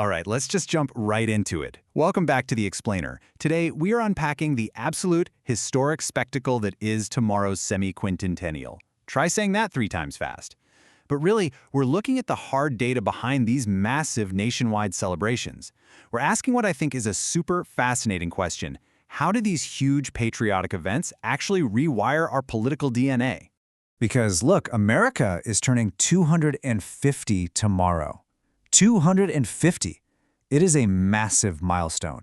All right, let's just jump right into it. Welcome back to The Explainer. Today, we are unpacking the absolute historic spectacle that is tomorrow's semi-quintennial. Try saying that 3 times fast. But really, we're looking at the hard data behind these massive nationwide celebrations. We're asking what I think is a super fascinating question. How do these huge patriotic events actually rewire our political DNA? Because look, America is turning 250 tomorrow. 250. It is a massive milestone.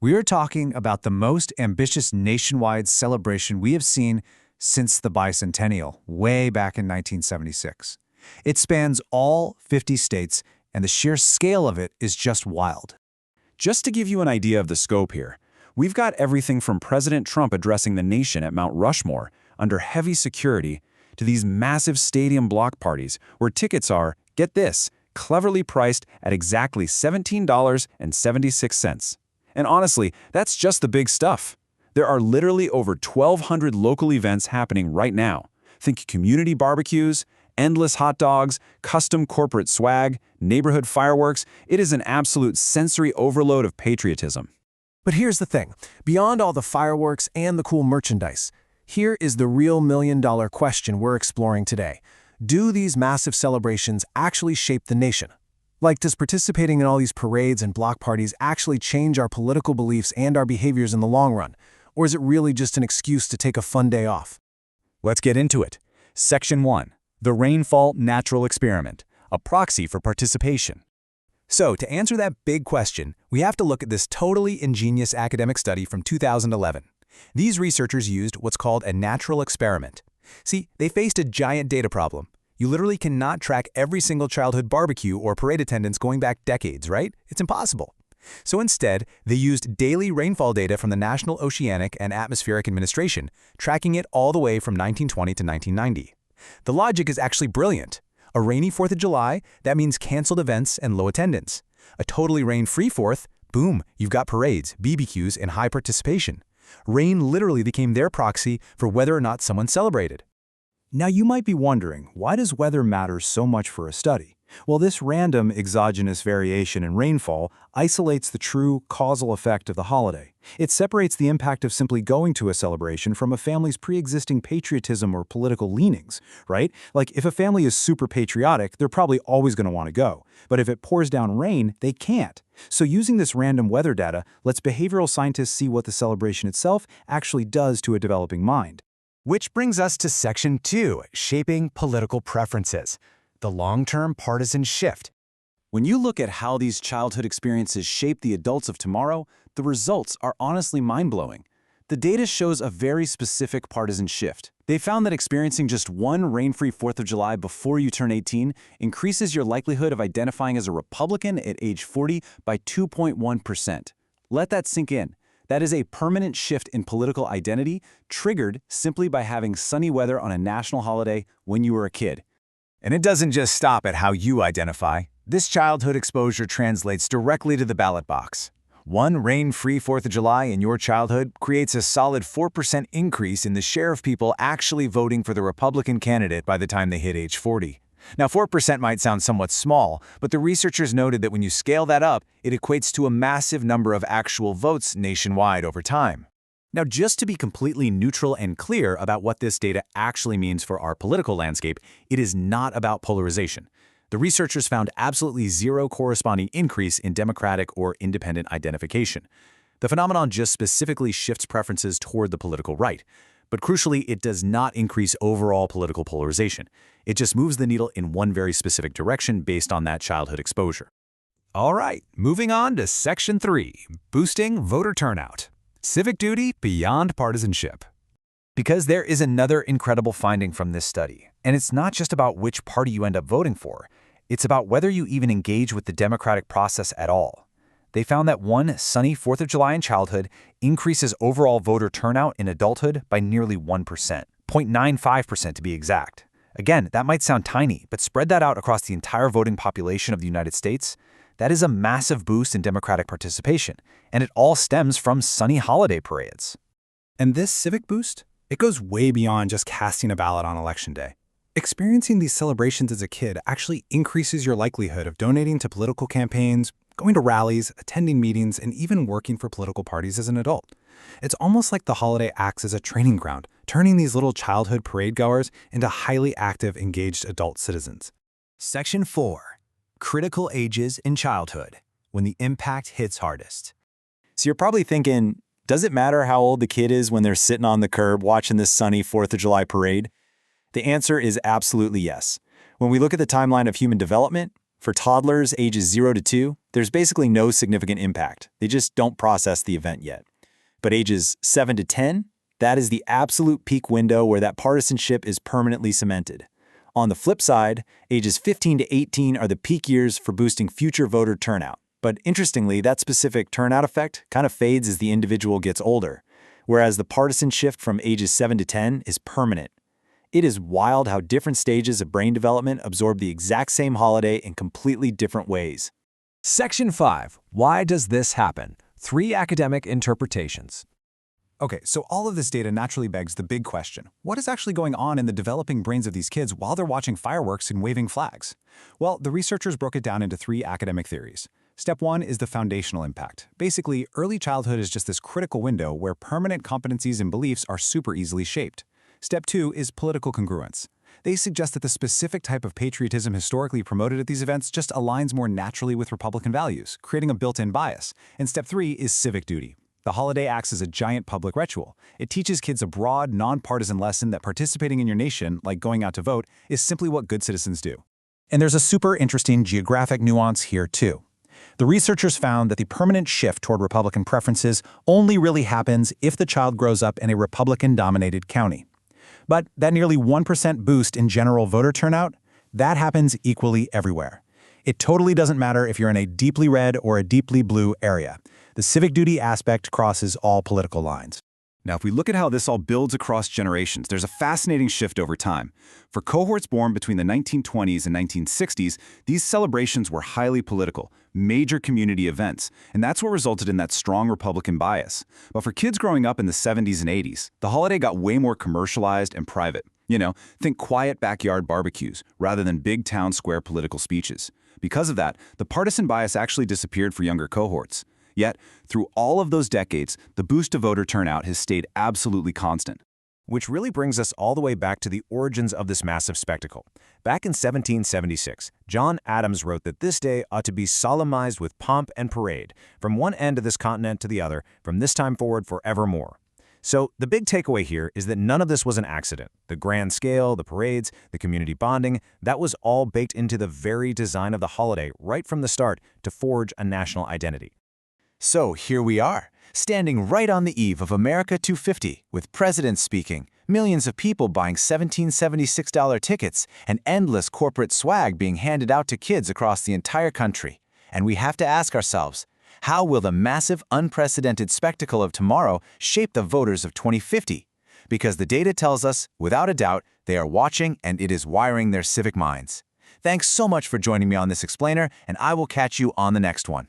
We are talking about the most ambitious nationwide celebration we have seen since the bicentennial, way back in 1976. It spans all 50 states, and the sheer scale of it is just wild. Just to give you an idea of the scope here, we've got everything from President Trump addressing the nation at Mount Rushmore under heavy security to these massive stadium block parties where tickets are, get this, cleverly priced at exactly $17.76. And honestly, that's just the big stuff. There are literally over 1,200 local events happening right now. Think community barbecues, endless hot dogs, custom corporate swag, neighborhood fireworks. It is an absolute sensory overload of patriotism. But here's the thing. Beyond all the fireworks and the cool merchandise, here is the real million-dollar question we're exploring today. Do these massive celebrations actually shape the nation? Like, does participating in all these parades and block parties actually change our political beliefs and our behaviors in the long run? Or is it really just an excuse to take a fun day off? Let's get into it. Section 1. The Rainfall Natural Experiment, a proxy for participation. So, to answer that big question, we have to look at this totally ingenious academic study from 2011. These researchers used what's called a natural experiment. See, they faced a giant data problem. You literally cannot track every single childhood barbecue or parade attendance going back decades, right? It's impossible. So instead, they used daily rainfall data from the National Oceanic and Atmospheric Administration, tracking it all the way from 1920 to 1990. The logic is actually brilliant. A rainy 4th of July, that means canceled events and low attendance. A totally rain-free 4th, boom, you've got parades, BBQs, and high participation. Rain literally became their proxy for whether or not someone celebrated. Now you might be wondering, why does weather matter so much for a study? Well, this random exogenous variation in rainfall isolates the true causal effect of the holiday. It separates the impact of simply going to a celebration from a family's pre-existing patriotism or political leanings, right? Like, if a family is super patriotic, they're probably always going to want to go. But if it pours down rain, they can't. So using this random weather data lets behavioral scientists see what the celebration itself actually does to a developing mind. Which brings us to Section 2, Shaping Political Preferences, the long-term partisan shift. When you look at how these childhood experiences shape the adults of tomorrow, the results are honestly mind-blowing. The data shows a very specific partisan shift. They found that experiencing just one rain-free 4th of July before you turn 18 increases your likelihood of identifying as a Republican at age 40 by 2.1%. Let that sink in. That is a permanent shift in political identity triggered simply by having sunny weather on a national holiday when you were a kid. And it doesn't just stop at how you identify. This childhood exposure translates directly to the ballot box. One rain-free 4th of July in your childhood creates a solid 4% increase in the share of people actually voting for the Republican candidate by the time they hit age 40. Now, 4% might sound somewhat small, but the researchers noted that when you scale that up, it equates to a massive number of actual votes nationwide over time. Now, just to be completely neutral and clear about what this data actually means for our political landscape, it is not about polarization. The researchers found absolutely zero corresponding increase in Democratic or independent identification. The phenomenon just specifically shifts preferences toward the political right. But crucially, it does not increase overall political polarization. It just moves the needle in one very specific direction based on that childhood exposure. All right, moving on to Section 3, Boosting Voter Turnout. Civic duty beyond partisanship. Because there is another incredible finding from this study, and it's not just about which party you end up voting for, it's about whether you even engage with the democratic process at all. They found that one sunny 4th of July in childhood increases overall voter turnout in adulthood by nearly 1%, 0.95% to be exact. Again, that might sound tiny, but spread that out across the entire voting population of the United States, that is a massive boost in democratic participation, and it all stems from sunny holiday parades. And this civic boost, it goes way beyond just casting a ballot on Election Day. Experiencing these celebrations as a kid actually increases your likelihood of donating to political campaigns, going to rallies, attending meetings, and even working for political parties as an adult. It's almost like the holiday acts as a training ground, turning these little childhood parade goers into highly active, engaged adult citizens. Section 4. Critical ages in childhood, when the impact hits hardest. So you're probably thinking, does it matter how old the kid is when they're sitting on the curb watching this sunny 4th of July parade? The answer is absolutely yes. When we look at the timeline of human development, for toddlers ages 0 to 2, there's basically no significant impact. They just don't process the event yet. But ages 7 to 10, that is the absolute peak window where that partisanship is permanently cemented. On the flip side, ages 15 to 18 are the peak years for boosting future voter turnout. But interestingly, that specific turnout effect kind of fades as the individual gets older, whereas the partisan shift from ages 7 to 10 is permanent. It is wild how different stages of brain development absorb the exact same holiday in completely different ways. Section 5. Why does this happen? 3 academic interpretations. Okay, so all of this data naturally begs the big question. What is actually going on in the developing brains of these kids while they're watching fireworks and waving flags? Well, the researchers broke it down into 3 academic theories. Step 1 is the foundational impact. Basically, early childhood is just this critical window where permanent competencies and beliefs are super easily shaped. Step 2 is political congruence. They suggest that the specific type of patriotism historically promoted at these events just aligns more naturally with Republican values, creating a built-in bias. And step 3 is civic duty. The holiday acts as a giant public ritual. It teaches kids a broad, nonpartisan lesson that participating in your nation, like going out to vote, is simply what good citizens do. And there's a super interesting geographic nuance here too. The researchers found that the permanent shift toward Republican preferences only really happens if the child grows up in a Republican-dominated county. But that nearly 1% boost in general voter turnout, that happens equally everywhere. It totally doesn't matter if you're in a deeply red or a deeply blue area. The civic duty aspect crosses all political lines. Now, if we look at how this all builds across generations, there's a fascinating shift over time. For cohorts born between the 1920s and 1960s, these celebrations were highly political, major community events, and that's what resulted in that strong Republican bias. But for kids growing up in the 70s and 80s, the holiday got way more commercialized and private. Think quiet backyard barbecues rather than big town square political speeches. Because of that, the partisan bias actually disappeared for younger cohorts. Yet, through all of those decades, the boost to voter turnout has stayed absolutely constant. Which really brings us all the way back to the origins of this massive spectacle. Back in 1776, John Adams wrote that this day ought to be solemnized with pomp and parade, from one end of this continent to the other, from this time forward forevermore. So the big takeaway here is that none of this was an accident. The grand scale, the parades, the community bonding, that was all baked into the very design of the holiday right from the start to forge a national identity. So here we are, standing right on the eve of America 250, with presidents speaking, millions of people buying $1776 tickets, and endless corporate swag being handed out to kids across the entire country. And we have to ask ourselves, how will the massive, unprecedented spectacle of tomorrow shape the voters of 2050? Because the data tells us, without a doubt, they are watching and it is wiring their civic minds. Thanks so much for joining me on this explainer, and I will catch you on the next one.